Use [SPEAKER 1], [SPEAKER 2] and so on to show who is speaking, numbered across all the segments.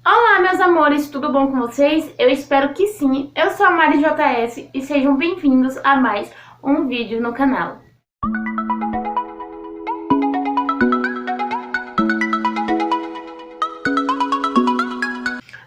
[SPEAKER 1] Olá, meus amores, tudo bom com vocês? Eu espero que sim. Eu sou a Mari JS e sejam bem-vindos a mais um vídeo no canal.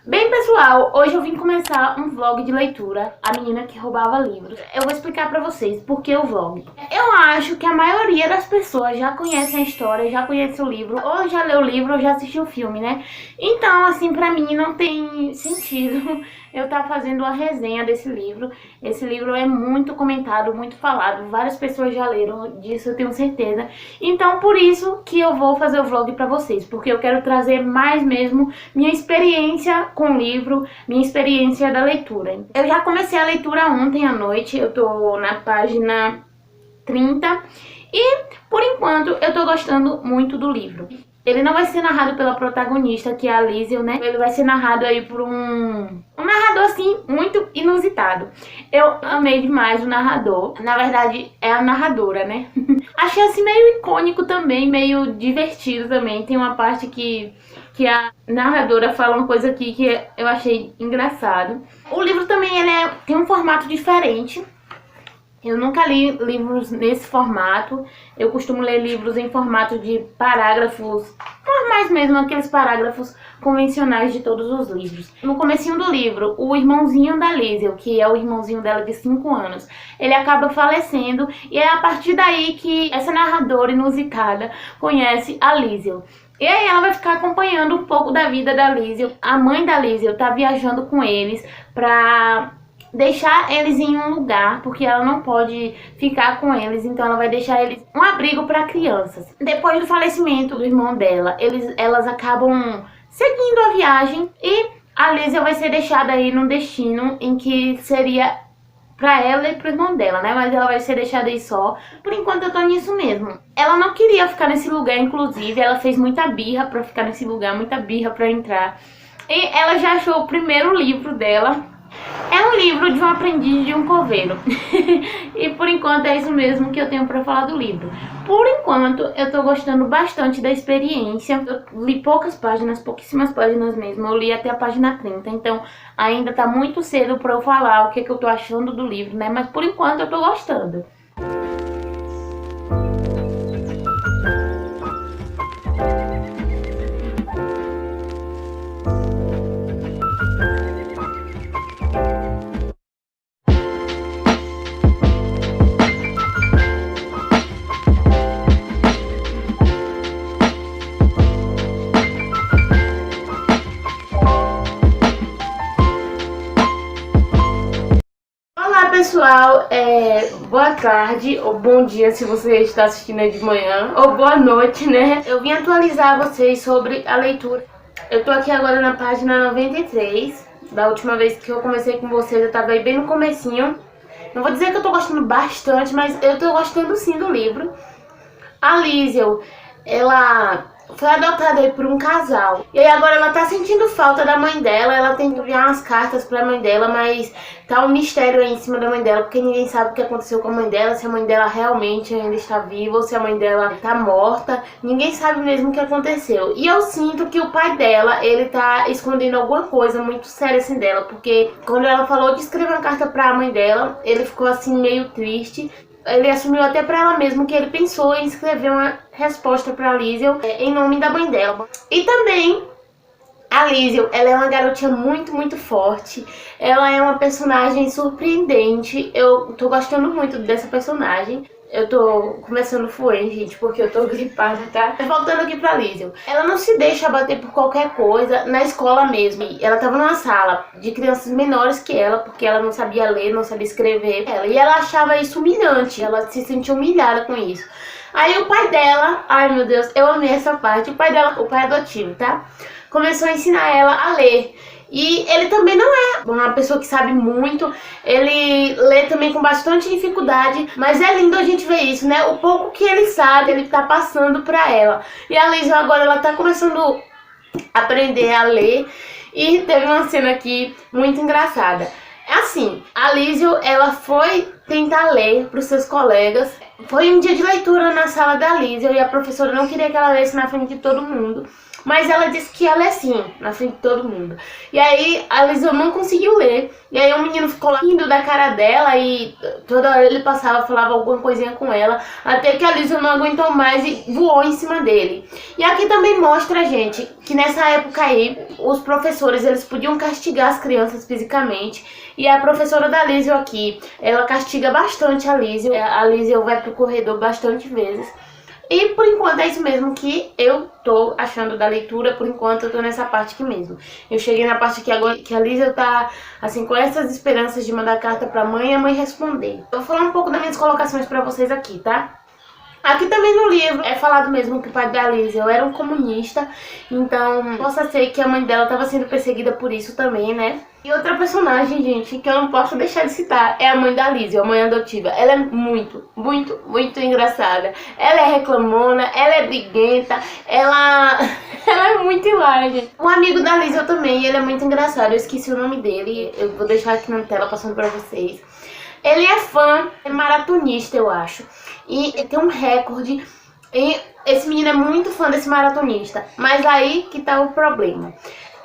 [SPEAKER 1] Bem, pessoal, hoje eu vim começar um vlog de leitura, a menina que roubava livros. Eu vou explicar pra vocês por que o vlog. Eu acho que a maioria das pessoas já conhecem a história, já conhece o livro, ou já leu o livro, ou já assistiu o filme, né? Então, assim, pra mim não tem sentido eu estar fazendo uma resenha desse livro. Esse livro é muito comentado, muito falado, várias pessoas já leram, disso eu tenho certeza. Então, por isso que eu vou fazer o vlog pra vocês, porque eu quero trazer mais mesmo minha experiência com o livro, minha experiência da leitura. Eu já comecei a leitura ontem à noite, eu tô na página 30 e, por enquanto, eu tô gostando muito do livro. Ele não vai ser narrado pela protagonista, que é a Liesel, né? Ele vai ser narrado aí por um narrador, assim, muito inusitado. Eu amei demais o narrador. Na verdade, é a narradora, né? Achei, assim, meio icônico também, meio divertido também. Tem uma parte que a narradora fala uma coisa aqui que eu achei engraçado. O livro também, tem um formato diferente. Eu nunca li livros nesse formato. Eu costumo ler livros em formato de parágrafos normais mesmo, aqueles parágrafos convencionais de todos os livros. No comecinho do livro, o irmãozinho da Liesel, que é o irmãozinho dela de 5 anos, ele acaba falecendo e é a partir daí que essa narradora inusitada conhece a Liesel. E aí ela vai ficar acompanhando um pouco da vida da Liesel. A mãe da Liesel tá viajando com eles pra deixar eles em um lugar, porque ela não pode ficar com eles, então ela vai deixar eles um abrigo para crianças. Depois do falecimento do irmão dela, elas acabam seguindo a viagem e a Liesel vai ser deixada aí num destino em que seria pra ela e pro irmão dela, né? Mas ela vai ser deixada aí só. Por enquanto eu tô nisso mesmo. Ela não queria ficar nesse lugar, inclusive, ela fez muita birra pra ficar nesse lugar, muita birra pra entrar. E ela já achou o primeiro livro dela. É um livro de um aprendiz de um coveiro. E por enquanto é isso mesmo que eu tenho pra falar do livro. Por enquanto eu tô gostando bastante da experiência. Eu li poucas páginas, pouquíssimas páginas mesmo. Eu li até a página 30, então ainda tá muito cedo pra eu falar o que eu tô achando do livro, né? Mas por enquanto eu tô gostando. Pessoal, boa tarde ou bom dia se você está assistindo aí de manhã, ou boa noite, né? Eu vim atualizar vocês sobre a leitura. Eu tô aqui agora na página 93, da última vez que eu comecei com vocês, eu tava aí bem no comecinho. Não vou dizer que eu tô gostando bastante, mas eu tô gostando sim do livro. A Liesel, ela foi adotada aí por um casal. E aí agora ela tá sentindo falta da mãe dela. Ela tem que enviar umas cartas pra mãe dela, mas tá um mistério aí em cima da mãe dela, porque ninguém sabe o que aconteceu com a mãe dela, se a mãe dela realmente ainda está viva ou se a mãe dela tá morta. Ninguém sabe mesmo o que aconteceu. E eu sinto que o pai dela, ele tá escondendo alguma coisa muito séria assim dela, porque quando ela falou de escrever uma carta pra mãe dela, ele ficou assim meio triste. Ele assumiu até pra ela mesmo que ele pensou em escrever uma resposta pra Liesel em nome da mãe dela. E também a Liesel, ela é uma garotinha muito forte. Ela é uma personagem surpreendente. Eu tô gostando muito dessa personagem. Eu tô começando fluente, gente, porque eu tô gripada, tá? Voltando aqui pra Liesel. Ela não se deixa abater por qualquer coisa na escola mesmo. Ela tava numa sala de crianças menores que ela, porque ela não sabia ler, não sabia escrever. E ela achava isso humilhante, ela se sentia humilhada com isso. Aí o pai dela, ai meu Deus, eu amei essa parte. O pai dela, o pai adotivo, tá? Começou a ensinar ela a ler. E ele também não é uma pessoa que sabe muito, ele lê também com bastante dificuldade, mas é lindo a gente ver isso, né? O pouco que ele sabe, ele tá passando pra ela. E a Liesel agora, ela tá começando a aprender a ler, e teve uma cena aqui muito engraçada. Assim, a Liesel, ela foi tentar ler para os seus colegas. Foi um dia de leitura na sala da Liesel e a professora não queria que ela lesse na frente de todo mundo. Mas ela disse que ela é assim, na frente de todo mundo. E aí a Lísia não conseguiu ler. E aí o menino ficou lá rindo da cara dela e toda hora ele passava, falava alguma coisinha com ela. Até que a Lísia não aguentou mais e voou em cima dele. E aqui também mostra, gente, que nessa época aí, os professores, eles podiam castigar as crianças fisicamente. E a professora da Lísia aqui, ela castiga bastante a Lísia. A Lísia vai pro corredor bastante vezes. E por enquanto é isso mesmo que eu tô achando da leitura. Por enquanto eu tô nessa parte aqui mesmo. Eu cheguei na parte aqui agora que a Lísia tá assim com essas esperanças de mandar carta pra mãe e a mãe responder. Eu vou falar um pouco das minhas colocações pra vocês aqui, tá? Aqui também no livro é falado mesmo que o pai da Lísia era um comunista, então possa ser que a mãe dela estava sendo perseguida por isso também, né? E outra personagem, gente, que eu não posso deixar de citar é a mãe da Lísia, a mãe adotiva. Ela é muito, muito, muito engraçada. Ela é reclamona, ela é briguenta, ela é muito hilária, gente. O amigo da Lísia também, ele é muito engraçado, eu esqueci o nome dele, eu vou deixar aqui na tela passando pra vocês. Ele é fã, é maratonista, eu acho. E tem um recorde. E esse menino é muito fã desse maratonista. Mas aí que tá o problema.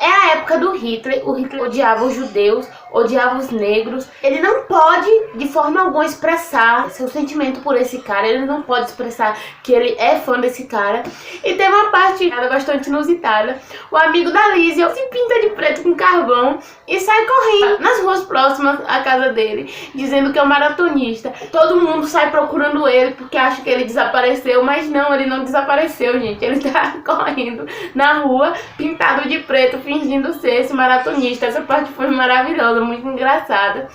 [SPEAKER 1] É a época do Hitler. O Hitler odiava os judeus, odiava os negros. Ele não pode, de forma alguma, expressar seu sentimento por esse cara. Ele não pode expressar que ele é fã desse cara. E tem uma parte bastante inusitada. O amigo da Lísia se pinta de preto com carvão e sai correndo nas ruas próximas à casa dele, dizendo que é um maratonista. Todo mundo sai procurando ele porque acha que ele desapareceu. Mas não, ele não desapareceu, gente. Ele tá correndo na rua, pintado de preto, fingindo ser esse maratonista. Essa parte foi maravilhosa, muito engraçada.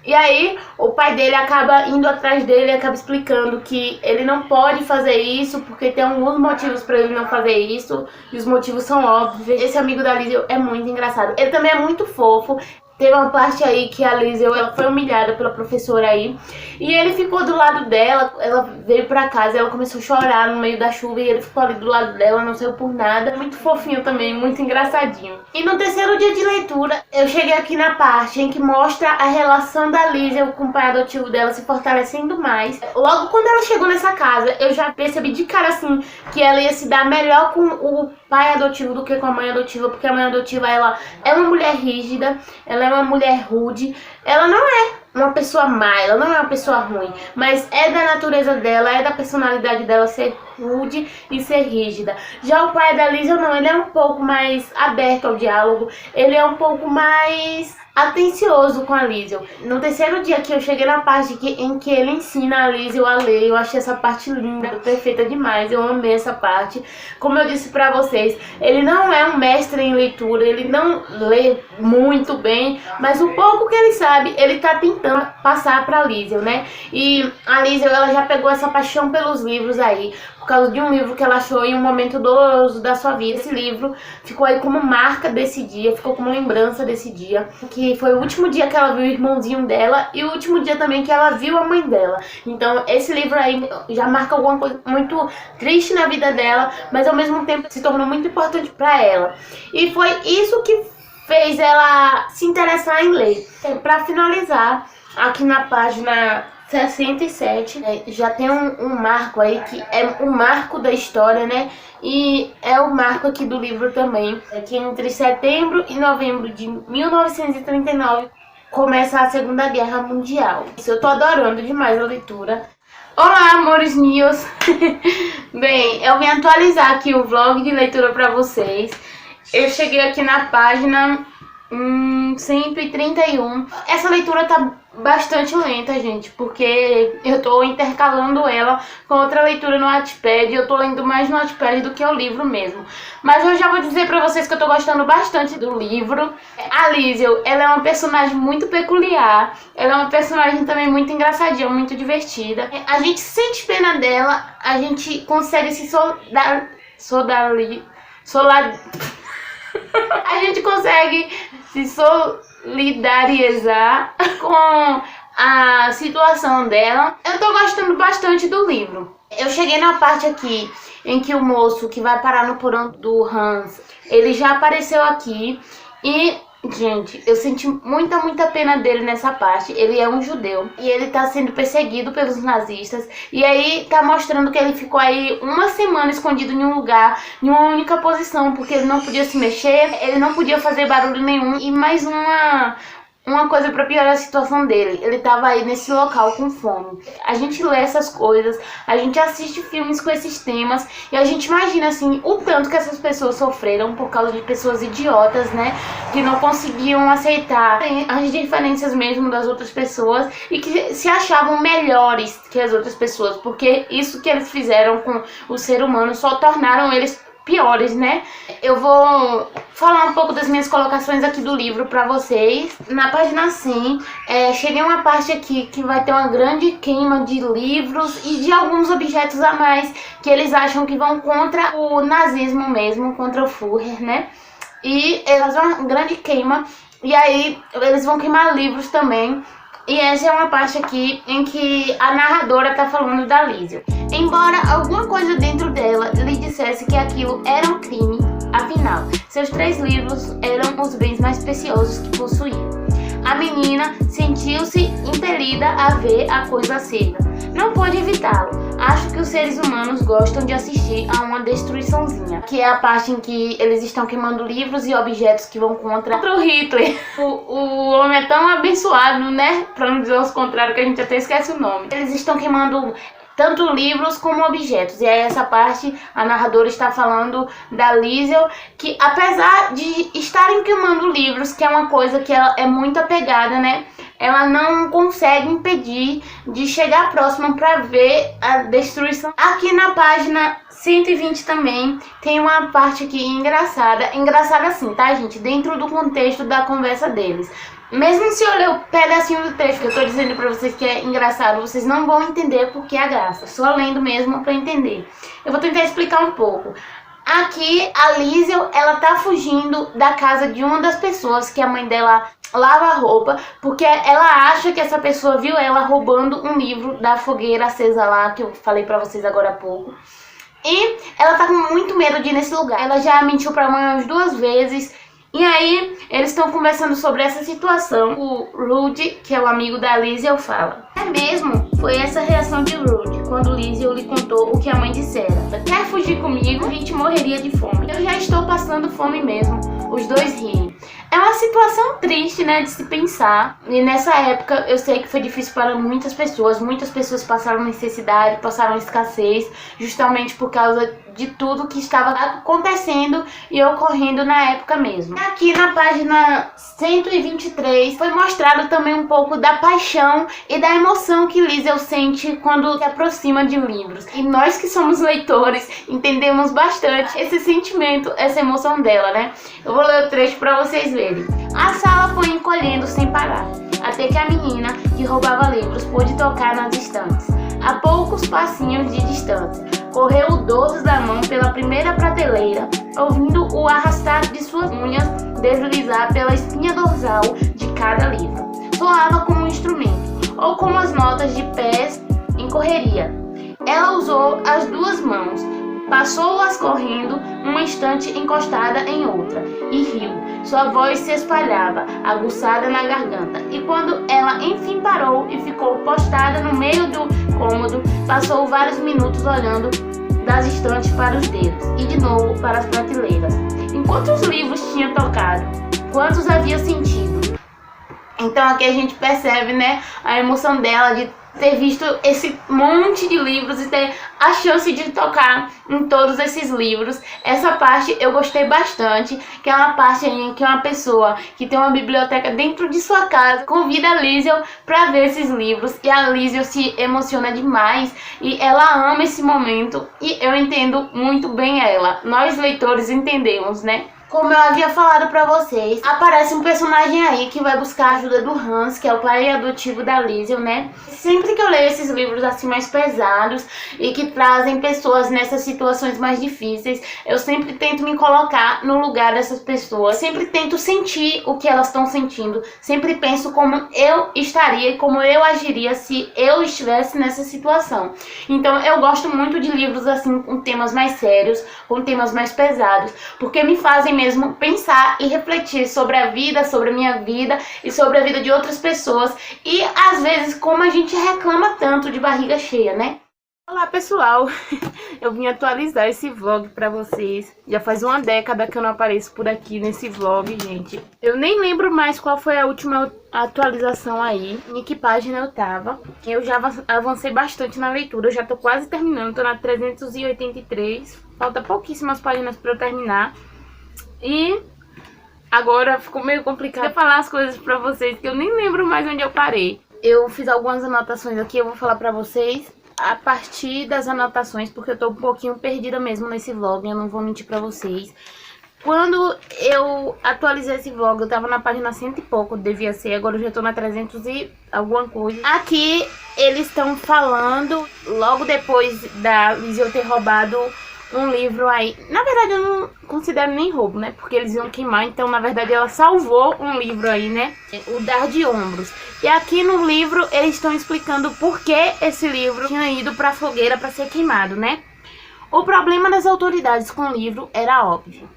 [SPEAKER 1] E aí o pai dele acaba indo atrás dele, acaba explicando que ele não pode fazer isso porque tem alguns motivos pra ele não fazer isso, e os motivos são óbvios. Esse amigo da Lísia é muito engraçado. Ele também é muito fofo. Teve uma parte aí que a Lísia, ela foi humilhada pela professora aí. E ele ficou do lado dela, ela veio pra casa, ela começou a chorar no meio da chuva e ele ficou ali do lado dela, não saiu por nada. Muito fofinho também, muito engraçadinho. E no terceiro dia de leitura, eu cheguei aqui na parte em que mostra a relação da Lísia com o pai adotivo dela se fortalecendo mais. Logo quando ela chegou nessa casa, eu já percebi de cara assim que ela ia se dar melhor com o pai adotivo do que com a mãe adotiva, porque a mãe adotiva, ela é uma mulher rígida, ela é uma mulher rude, ela não é uma pessoa má, ela não é uma pessoa ruim, mas é da natureza dela, é da personalidade dela ser rude e ser rígida. Já o pai da Lísia não, ele é um pouco mais aberto ao diálogo, ele é um pouco mais atencioso com a Lísia. No terceiro dia que eu cheguei na parte em que ele ensina a Lísia a ler, eu achei essa parte linda, perfeita demais, eu amei essa parte. Como eu disse pra vocês, ele não é um mestre em leitura, ele não lê muito bem, mas o pouco que ele sabe, ele tá tentando passar pra Lísia, né? E a Lísia, ela já pegou essa paixão pelos livros aí, por causa de um livro que ela achou em um momento doloroso da sua vida. Esse livro ficou aí como marca desse dia, ficou como lembrança desse dia, que foi o último dia que ela viu o irmãozinho dela e o último dia também que ela viu a mãe dela. Então esse livro aí já marca alguma coisa muito triste na vida dela, mas ao mesmo tempo se tornou muito importante pra ela. E foi isso que fez ela se interessar em ler. Pra finalizar, aqui na página 67, já tem um marco aí que é um marco da história, né? E é o marco aqui do livro também, que entre setembro e novembro de 1939 começa a Segunda Guerra Mundial. Isso, eu tô adorando demais a leitura. Olá, amores meus! Bem, eu vim atualizar aqui o vlog de leitura pra vocês. Eu cheguei aqui na página 131. Essa leitura tá bastante lenta, gente, porque eu tô intercalando ela com outra leitura no Wattpad. Eu tô lendo mais no Wattpad do que o livro mesmo. Mas eu já vou dizer pra vocês que eu tô gostando bastante do livro. A Lísia, ela é uma personagem muito peculiar. Ela é uma personagem também muito engraçadinha, muito divertida. A gente sente pena dela, a gente consegue se a gente consegue se solidarizar com a situação dela. Eu tô gostando bastante do livro. Eu cheguei na parte aqui em que o moço que vai parar no porão do Hans, ele já apareceu aqui. E Gente, eu senti muita pena dele nessa parte. Ele é um judeu e ele tá sendo perseguido pelos nazistas. E aí tá mostrando que ele ficou aí uma semana escondido em um lugar, em uma única posição, porque ele não podia se mexer, ele não podia fazer barulho nenhum. E mais uma coisa pra piorar a situação dele, ele tava aí nesse local com fome. A gente lê essas coisas, a gente assiste filmes com esses temas e a gente imagina assim o tanto que essas pessoas sofreram por causa de pessoas idiotas, né? Que não conseguiam aceitar as diferenças mesmo das outras pessoas e que se achavam melhores que as outras pessoas, porque isso que eles fizeram com o ser humano só tornaram eles piores, né? Eu vou falar um pouco das minhas colocações aqui do livro pra vocês. Na página 100, cheguei a uma parte aqui que vai ter uma grande queima de livros e de alguns objetos a mais que eles acham que vão contra o nazismo mesmo, contra o Führer, né? E eles fazem uma grande queima e aí eles vão queimar livros também. E essa é uma parte aqui em que a narradora tá falando da Liesel. Embora alguma coisa dentro dela lhe dissesse que aquilo era um crime, afinal, seus 3 livros eram os bens mais preciosos que possuía. A menina sentiu-se impelida a ver a coisa acesa. Não pôde evitá-lo. Acho que os seres humanos gostam de assistir a uma destruiçãozinha, que é a parte em que eles estão queimando livros e objetos que vão contra o Hitler. O homem é tão abençoado, né? Pra não dizer os contrários, que a gente até esquece o nome. Eles estão queimando tanto livros como objetos. E aí essa parte, a narradora está falando da Liesel, que apesar de estarem queimando livros, que é uma coisa que ela é muito apegada, né? Ela não consegue impedir de chegar próxima para ver a destruição. Aqui na página 120 também tem uma parte aqui engraçada. Engraçada assim, tá, gente? Dentro do contexto da conversa deles. Mesmo se eu ler o pedacinho do texto que eu tô dizendo pra vocês que é engraçado, vocês não vão entender porque é a graça. Só lendo mesmo pra entender. Eu vou tentar explicar um pouco. Aqui, a Liesel, ela tá fugindo da casa de uma das pessoas que a mãe dela lava a roupa, porque ela acha que essa pessoa viu ela roubando um livro da fogueira acesa lá, que eu falei pra vocês agora há pouco. E ela tá com muito medo de ir nesse lugar. Ela já mentiu pra mãe umas 2 vezes. E aí, eles estão conversando sobre essa situação. O Rudy, que é o amigo da Liesel, fala: é mesmo? Foi essa reação de Rudy quando Liesel lhe contou o que a mãe dissera. Quer fugir comigo? A gente morreria de fome. Eu já estou passando fome mesmo. Os dois riem. É uma situação triste, né, de se pensar. E nessa época eu sei que foi difícil para muitas pessoas. Muitas pessoas passaram necessidade, passaram escassez, justamente por causa de tudo que estava acontecendo e ocorrendo na época mesmo. Aqui na página 123 foi mostrado também um pouco da paixão e da emoção que Liesel sente quando se aproxima de livros. E nós que somos leitores entendemos bastante esse sentimento, essa emoção dela, né? Eu vou ler o trecho para vocês verem. A sala foi encolhendo sem parar, até que a menina que roubava livros pôde tocar nas estantes. A poucos passinhos de distância, correu o dorso da mão pela primeira prateleira, ouvindo o arrastar de suas unhas deslizar pela espinha dorsal de cada livro. Soava como um instrumento, ou como as notas de pés em correria. Ela usou as 2 mãos, passou-as correndo, um instante encostada em outra, e riu. Sua voz se espalhava, aguçada na garganta, e quando ela enfim parou e ficou postada no meio do cômodo, passou vários minutos olhando das estantes para os dedos, e de novo para as prateleiras. Em quantos livros tinha tocado? Quantos havia sentido? Então aqui a gente percebe, né, a emoção dela de ter visto esse monte de livros e ter a chance de tocar em todos esses livros. Essa parte eu gostei bastante, que é uma parte em que uma pessoa que tem uma biblioteca dentro de sua casa convida a Liesel para ver esses livros, e a Liesel se emociona demais e ela ama esse momento, e eu entendo muito bem ela. Nós leitores entendemos, né? Como eu havia falado pra vocês, aparece um personagem aí que vai buscar a ajuda do Hans, que é o pai adotivo da Liesel, né? Sempre que eu leio esses livros assim mais pesados e que trazem pessoas nessas situações mais difíceis, eu sempre tento me colocar no lugar dessas pessoas, sempre tento sentir o que elas estão sentindo, sempre penso como eu estaria e como eu agiria se eu estivesse nessa situação. Então eu gosto muito de livros assim com temas mais sérios, com temas mais pesados, porque me fazem mesmo pensar e refletir sobre a vida, sobre a minha vida e sobre a vida de outras pessoas. E às vezes como a gente reclama tanto de barriga cheia, né? Olá pessoal, eu vim atualizar esse vlog pra vocês. Já faz uma década que eu não apareço por aqui nesse vlog, gente. Eu nem lembro mais qual foi a última atualização aí, em que página eu tava. Eu já avancei bastante na leitura, eu já tô quase terminando, tô na 383. Falta pouquíssimas páginas pra eu terminar. E agora ficou meio complicado falar as coisas pra vocês, que eu nem lembro mais onde eu parei. Eu fiz algumas anotações aqui, eu vou falar pra vocês a partir das anotações, porque eu tô um pouquinho perdida mesmo nesse vlog, eu não vou mentir pra vocês. Quando eu atualizei esse vlog, eu tava na página 100 e pouco, devia ser, agora eu já tô na 300 e alguma coisa. Aqui eles estão falando, logo depois da Lísia ter roubado um livro aí. Na verdade eu não considero nem roubo, né? Porque eles iam queimar, então na verdade ela salvou um livro aí, né? O Dar de Ombros. E aqui no livro eles estão explicando por que esse livro tinha ido pra fogueira pra ser queimado, né? O problema das autoridades com o livro era óbvio.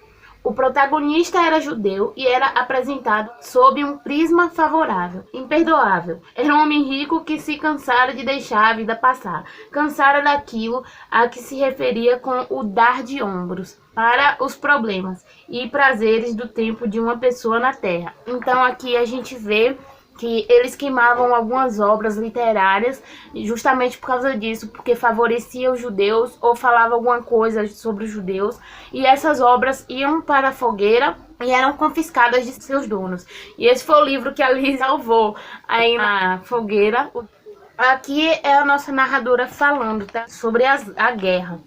[SPEAKER 1] O protagonista era judeu e era apresentado sob um prisma favorável, imperdoável. Era um homem rico que se cansara de deixar a vida passar, cansara daquilo a que se referia com o dar de ombros para os problemas e prazeres do tempo de uma pessoa na terra. Então aqui a gente vê que eles queimavam algumas obras literárias justamente por causa disso, porque favorecia os judeus ou falava alguma coisa sobre os judeus, e essas obras iam para a fogueira e eram confiscadas de seus donos. E esse foi o livro que a Liz salvou aí na fogueira. Aqui é a nossa narradora falando, tá? Sobre a guerra.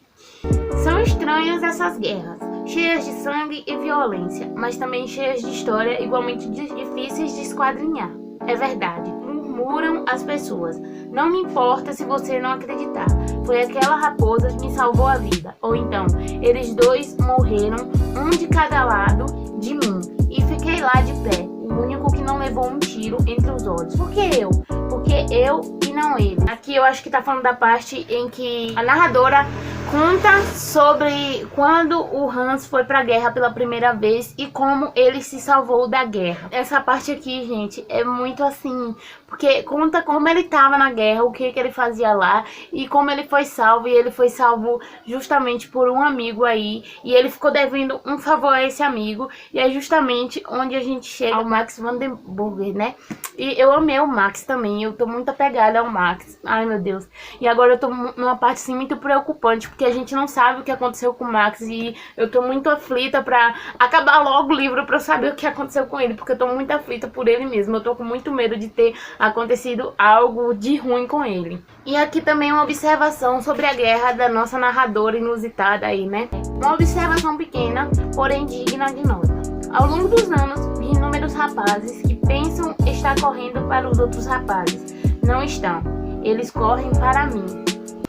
[SPEAKER 1] São estranhas essas guerras, cheias de sangue e violência, mas também cheias de história igualmente difíceis de esquadrinhar. É verdade, murmuram as pessoas. Não me importa se você não acreditar. Foi aquela raposa que me salvou a vida. Ou então, eles dois morreram, um de cada lado de mim. E fiquei lá de pé, o único que não levou um tiro entre os olhos. Por que eu? Porque eu e não ele. Aqui eu acho que tá falando da parte em que a narradora conta sobre quando o Hans foi pra guerra pela primeira vez e como ele se salvou da guerra. Essa parte aqui, gente, é muito assim, porque conta como ele tava na guerra, o que ele fazia lá e como ele foi salvo. E ele foi salvo justamente por um amigo aí, e ele ficou devendo um favor a esse amigo, e é justamente onde a gente chega ao Max Vandenberg, né? E eu amei o Max também, eu tô muito apegada ao Max, ai meu Deus. E agora eu tô numa parte assim muito preocupante, porque a gente não sabe o que aconteceu com o Max, e eu tô muito aflita pra acabar logo o livro pra eu saber o que aconteceu com ele, porque eu tô muito aflita por ele mesmo. Eu tô com muito medo de ter acontecido algo de ruim com ele. E aqui também uma observação sobre a guerra da nossa narradora inusitada aí, né? Uma observação pequena, porém digna de nota. Ao longo dos anos, vi inúmeros rapazes que pensam estar correndo para os outros rapazes. Não estão. Eles correm para mim.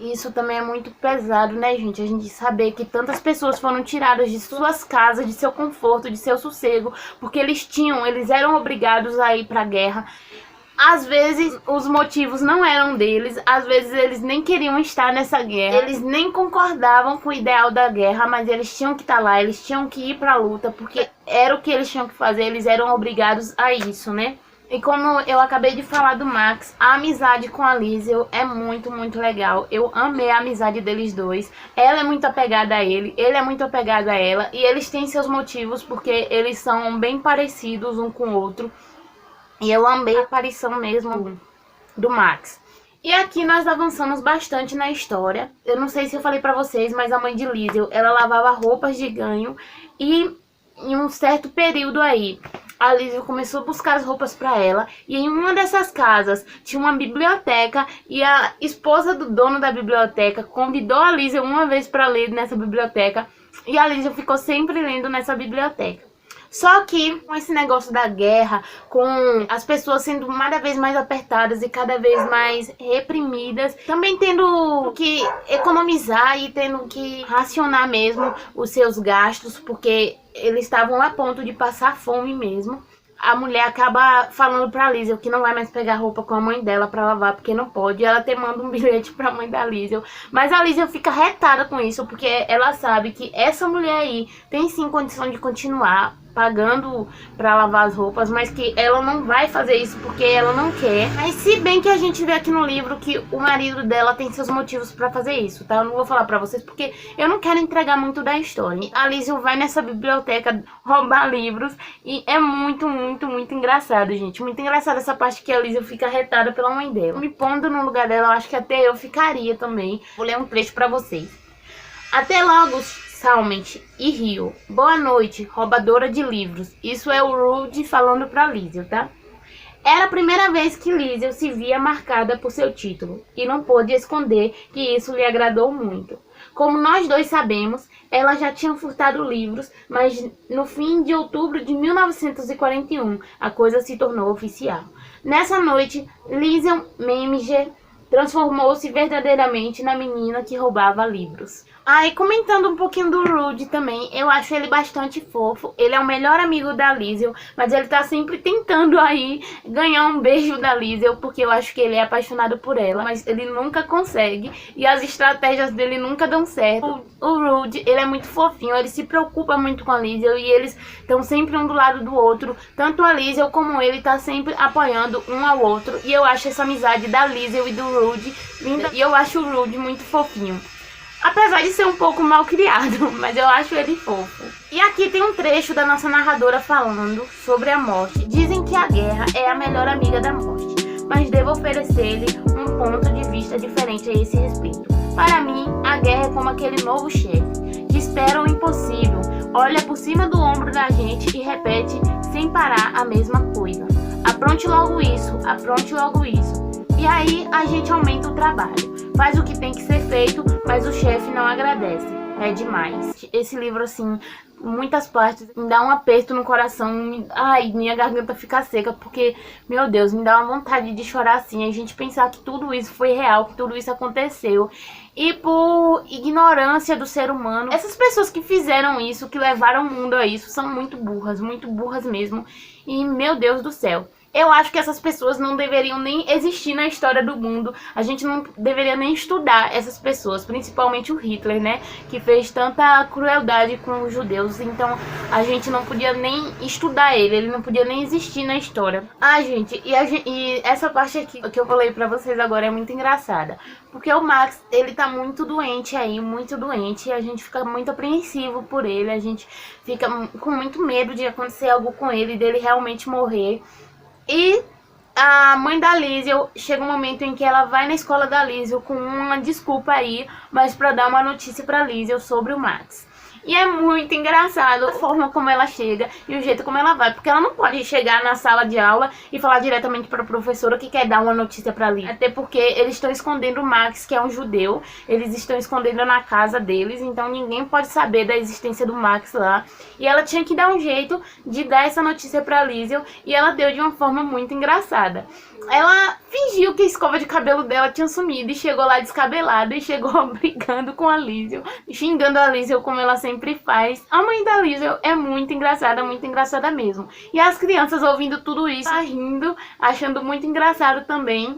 [SPEAKER 1] Isso também é muito pesado, né, gente? A gente saber que tantas pessoas foram tiradas de suas casas, de seu conforto, de seu sossego, porque eles eram obrigados a ir para a guerra. Às vezes os motivos não eram deles, às vezes eles nem queriam estar nessa guerra, eles nem concordavam com o ideal da guerra, mas eles tinham que estar lá, eles tinham que ir pra luta, porque era o que eles tinham que fazer, eles eram obrigados a isso, né? E como eu acabei de falar do Max, a amizade com a Liesel é muito, muito legal. Eu amei a amizade deles dois. Ela é muito apegada a ele é muito apegado a ela, e eles têm seus motivos, porque eles são bem parecidos um com o outro. E eu amei a aparição mesmo do Max. E aqui nós avançamos bastante na história. Eu não sei se eu falei pra vocês, mas a mãe de Liesel, ela lavava roupas de ganho. E em um certo período aí, a Liesel começou a buscar as roupas pra ela. E em uma dessas casas tinha uma biblioteca. E a esposa do dono da biblioteca convidou a Liesel uma vez pra ler nessa biblioteca. E a Liesel ficou sempre lendo nessa biblioteca. Só que com esse negócio da guerra, com as pessoas sendo cada vez mais apertadas e cada vez mais reprimidas, também tendo que economizar e tendo que racionar mesmo os seus gastos, porque eles estavam a ponto de passar fome mesmo. a mulher acaba falando pra Liesel que não vai mais pegar roupa com a mãe dela pra lavar, porque não pode. E ela até manda um bilhete pra mãe da Liesel. Mas a Liesel fica retada com isso, porque ela sabe que essa mulher aí tem sim condição de continuar pagando pra lavar as roupas, mas que ela não vai fazer isso porque ela não quer. Mas se bem que a gente vê aqui no livro que o marido dela tem seus motivos pra fazer isso, tá? Eu não vou falar pra vocês porque eu não quero entregar muito da história. A Liesel vai nessa biblioteca roubar livros e é muito engraçado, gente. Muito engraçado essa parte que a Liesel fica retada pela mãe dela. Me pondo no lugar dela, eu acho que até eu ficaria também. Vou ler um trecho pra vocês. Até logo, Salmet e Rio. Boa noite, roubadora de livros. Isso é o Rude falando pra Liesel, tá? Era a primeira vez que Liesel se via marcada por seu título, e não pôde esconder que isso lhe agradou muito. Como nós dois sabemos, ela já tinha furtado livros, mas no fim de outubro de 1941, a coisa se tornou oficial. Nessa noite, Liesel Meminger transformou-se verdadeiramente na menina que roubava livros. E comentando um pouquinho do Rude também, eu acho ele bastante fofo. Ele é o melhor amigo da Liesel, mas ele tá sempre tentando aí ganhar um beijo da Liesel, porque eu acho que ele é apaixonado por ela, mas ele nunca consegue e as estratégias dele nunca dão certo. O Rude, ele é muito fofinho, ele se preocupa muito com a Liesel e eles estão sempre um do lado do outro. Tanto a Liesel como ele tá sempre apoiando um ao outro, e eu acho essa amizade da Liesel e do Rude linda, e eu acho o Rude muito fofinho. Apesar de ser um pouco mal criado, mas eu acho ele fofo. E aqui tem um trecho da nossa narradora falando sobre a morte. Dizem que a guerra é a melhor amiga da morte, mas devo oferecer-lhe um ponto de vista diferente a esse respeito. Para mim, a guerra é como aquele novo chefe, que espera o impossível, olha por cima do ombro da gente e repete sem parar a mesma coisa. Apronte logo isso, apronte logo isso. E aí a gente aumenta o trabalho. Faz o que tem que ser feito, mas o chefe não agradece. É demais. Esse livro, assim, muitas partes, me dá um aperto no coração. Ai, minha garganta fica seca, porque, meu Deus, me dá uma vontade de chorar assim. A gente pensar que tudo isso foi real, que tudo isso aconteceu. E por ignorância do ser humano, essas pessoas que fizeram isso, que levaram o mundo a isso, são muito burras mesmo. E, meu Deus do céu. Eu acho que essas pessoas não deveriam nem existir na história do mundo. A gente não deveria nem estudar essas pessoas, principalmente o Hitler, né? Que fez tanta crueldade com os judeus. Então a gente não podia nem estudar ele não podia nem existir na história. Gente, e essa parte aqui que eu falei pra vocês agora é muito engraçada. Porque o Max, ele tá muito doente aí, muito doente. E a gente fica muito apreensivo por ele. A gente fica com muito medo de acontecer algo com ele, dele realmente morrer. E a mãe da Liesel, chega um momento em que ela vai na escola da Liesel com uma desculpa aí, mas pra dar uma notícia pra Liesel sobre o Max. E é muito engraçado a forma como ela chega e o jeito como ela vai, porque ela não pode chegar na sala de aula e falar diretamente para a professora que quer dar uma notícia para Liesel. Até porque eles estão escondendo o Max, que é um judeu, eles estão escondendo na casa deles, então ninguém pode saber da existência do Max lá. E ela tinha que dar um jeito de dar essa notícia para Liesel e ela deu de uma forma muito engraçada. Ela fingiu que a escova de cabelo dela tinha sumido e chegou lá descabelada e chegou brigando com a Liesel, xingando a Liesel como ela sempre faz. A mãe da Liesel é muito engraçada mesmo. E as crianças ouvindo tudo isso, tá rindo, achando muito engraçado também.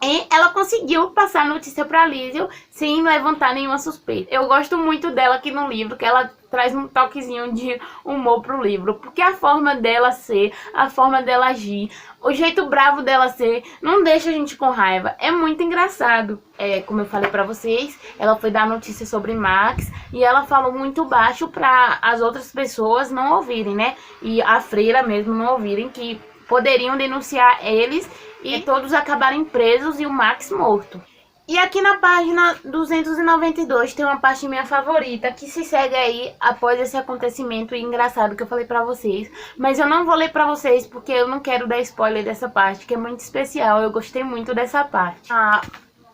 [SPEAKER 1] E ela conseguiu passar a notícia pra Liesel sem levantar nenhuma suspeita. Eu gosto muito dela aqui no livro, que ela traz um toquezinho de humor pro livro. Porque a forma dela ser, a forma dela agir, o jeito bravo dela ser, não deixa a gente com raiva. É muito engraçado. Como eu falei pra vocês, ela foi dar notícia sobre Max e ela falou muito baixo pra as outras pessoas não ouvirem, né? E a freira mesmo não ouvirem, que poderiam denunciar eles e todos acabarem presos e o Max morto. E aqui na página 292 tem uma parte minha favorita que se segue aí após esse acontecimento engraçado que eu falei pra vocês. Mas eu não vou ler pra vocês porque eu não quero dar spoiler dessa parte, que é muito especial. Eu gostei muito dessa parte. A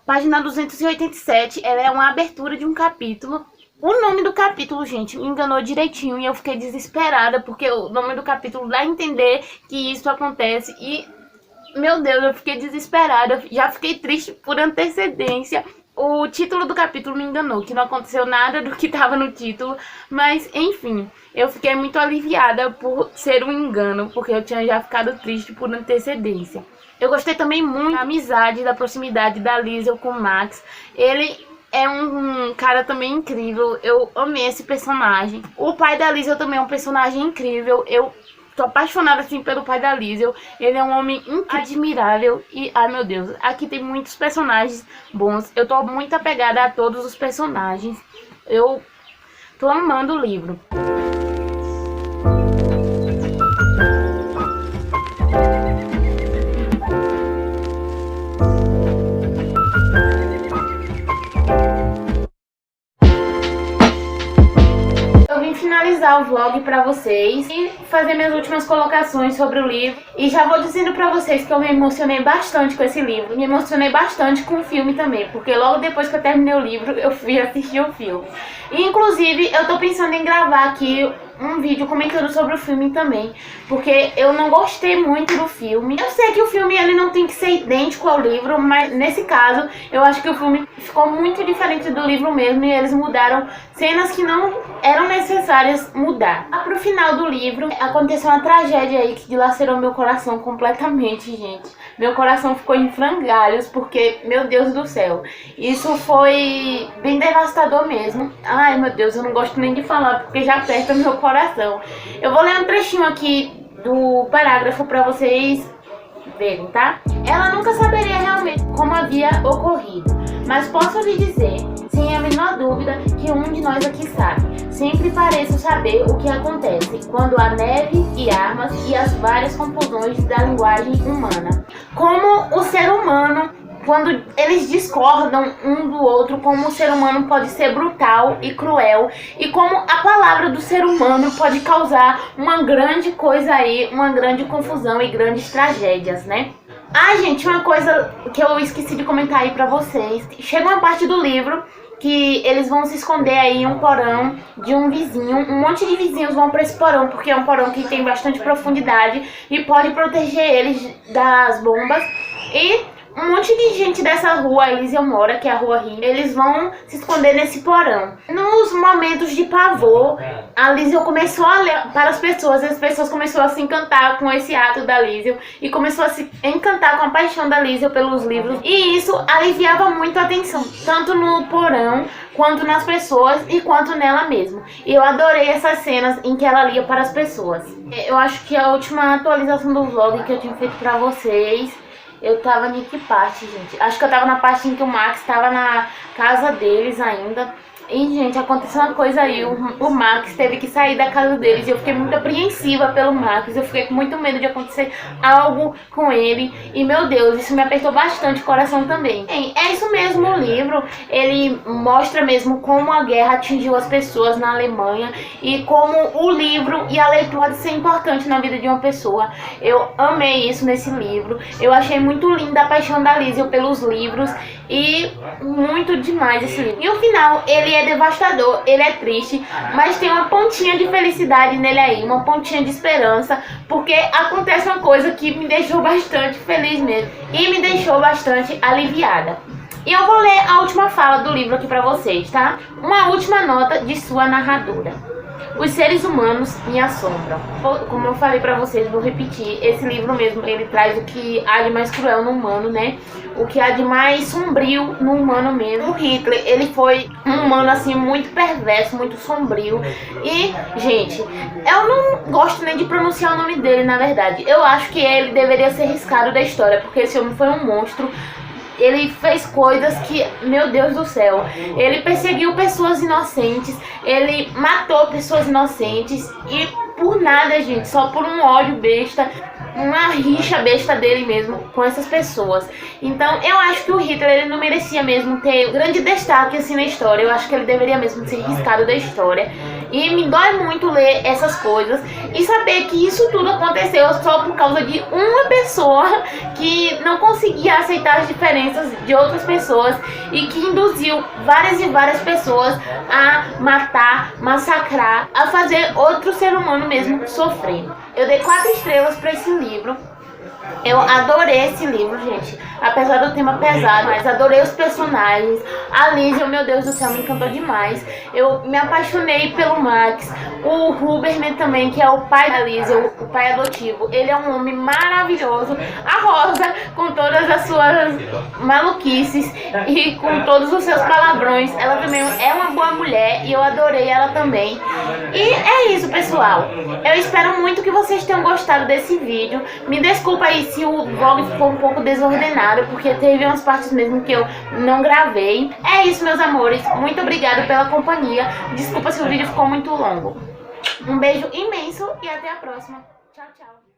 [SPEAKER 1] página 287, ela é uma abertura de um capítulo. O nome do capítulo, gente, me enganou direitinho e eu fiquei desesperada porque o nome do capítulo dá a entender que isso acontece e... meu Deus, eu fiquei desesperada, já fiquei triste por antecedência. O título do capítulo me enganou, que não aconteceu nada do que estava no título, mas enfim, eu fiquei muito aliviada por ser um engano, porque eu tinha já ficado triste por antecedência. Eu gostei também muito da amizade, da proximidade da Liesel com o Max. Ele é um cara também incrível, eu amei esse personagem. O pai da Liesel também é um personagem incrível, eu tô apaixonada assim pelo pai da Liesel. Ele é um homem admirável e, ai meu Deus, aqui tem muitos personagens bons. Eu tô muito apegada a todos os personagens. Eu tô amando o livro. Finalizar o vlog pra vocês e fazer minhas últimas colocações sobre o livro. E já vou dizendo pra vocês que eu me emocionei bastante com esse livro. Me emocionei bastante com o filme também, porque logo depois que eu terminei o livro, eu fui assistir o filme. E, inclusive, eu tô pensando em gravar aqui um vídeo comentando sobre o filme também, porque eu não gostei muito do filme. Eu sei que o filme ele não tem que ser idêntico ao livro, mas nesse caso eu acho que o filme ficou muito diferente do livro mesmo, e eles mudaram cenas que não eram necessárias mudar. Pro final do livro aconteceu uma tragédia aí que dilacerou meu coração completamente, gente. Meu coração ficou em frangalhos, porque, meu Deus do céu, isso foi bem devastador mesmo. Ai, meu Deus, eu não gosto nem de falar, porque já aperta meu coração. Eu vou ler um trechinho aqui do parágrafo pra vocês verem, tá? Ela nunca saberia realmente como havia ocorrido, mas posso lhe dizer, sem a menor dúvida, que um de nós aqui sabe. Sempre pareço saber o que acontece quando há neve e armas e as várias confusões da linguagem humana. Como o ser humano, quando eles discordam um do outro, como o ser humano pode ser brutal e cruel, e como a palavra do ser humano pode causar uma grande coisa aí, uma grande confusão e grandes tragédias, né? Ah, gente, uma coisa que eu esqueci de comentar aí pra vocês. Chega uma parte do livro que eles vão se esconder aí em um porão de um vizinho. Um monte de vizinhos vão pra esse porão, porque é um porão que tem bastante profundidade e pode proteger eles das bombas. E um monte de gente dessa rua, a Elysium mora, que é a rua Rio, eles vão se esconder nesse porão. Nos momentos de pavor, a Elysium começou a ler para as pessoas começaram a se encantar com esse ato da Elysium e começou a se encantar com a paixão da Elysium pelos livros. E isso aliviava muito a tensão, tanto no porão, quanto nas pessoas e quanto nela mesma. E eu adorei essas cenas em que ela lia para as pessoas. Eu acho que a última atualização do vlog que eu tinha feito para vocês, eu tava em que parte, gente? Acho que eu tava na parte em que o Max tava na casa deles ainda. E, gente, aconteceu uma coisa aí, o Max teve que sair da casa deles e eu fiquei muito apreensiva pelo Max, eu fiquei com muito medo de acontecer algo com ele e, meu Deus, isso me apertou bastante o coração também. Bem, é isso mesmo, o livro, ele mostra mesmo como a guerra atingiu as pessoas na Alemanha e como o livro e a leitura pode ser importante na vida de uma pessoa. Eu amei isso nesse livro, eu achei muito linda a paixão da Elysium pelos livros e muito demais esse livro. E o final, ele é devastador, ele é triste, mas tem uma pontinha de felicidade nele aí, uma pontinha de esperança, porque acontece uma coisa que me deixou bastante feliz mesmo e me deixou bastante aliviada. E eu vou ler a última fala do livro aqui pra vocês, tá? Uma última nota de sua narradora. Os seres humanos me assombram. Como eu falei pra vocês, vou repetir, esse livro mesmo, ele traz o que há de mais cruel no humano, né? O que há de mais sombrio no humano mesmo. O Hitler, ele foi um humano assim, muito perverso, muito sombrio. E, gente, eu não gosto nem de pronunciar o nome dele, na verdade. Eu acho que ele deveria ser riscado da história, porque esse homem foi um monstro. Ele fez coisas que, meu Deus do céu, ele perseguiu pessoas inocentes, ele matou pessoas inocentes e por nada, gente, só por um ódio besta, uma rixa besta dele mesmo com essas pessoas. Então eu acho que o Hitler, ele não merecia mesmo ter grande destaque assim na história. Eu acho que ele deveria mesmo ser riscado da história. E me dói muito ler essas coisas e saber que isso tudo aconteceu só por causa de uma pessoa que não conseguia aceitar as diferenças de outras pessoas e que induziu várias e várias pessoas a matar, massacrar, a fazer outro ser humano mesmo sofrer. Eu dei 4 estrelas para esse livro. Eu adorei esse livro, gente. Apesar do tema pesado, mas adorei os personagens. A Lígia, meu Deus do céu, me encantou demais. Eu me apaixonei pelo Max. O Huberman também, que é o pai da Lígia, o pai adotivo. Ele é um homem maravilhoso. A Rosa, com todas as suas maluquices e com todos os seus palavrões. Ela também é uma boa mulher e eu adorei ela também. E é isso, pessoal. Eu espero muito que vocês tenham gostado desse vídeo. Me desculpa aí se o vlog ficou um pouco desordenado, porque teve umas partes mesmo que eu não gravei. É isso, meus amores. Muito obrigada pela companhia. Desculpa se o vídeo ficou muito longo. Um beijo imenso e até a próxima. Tchau, tchau.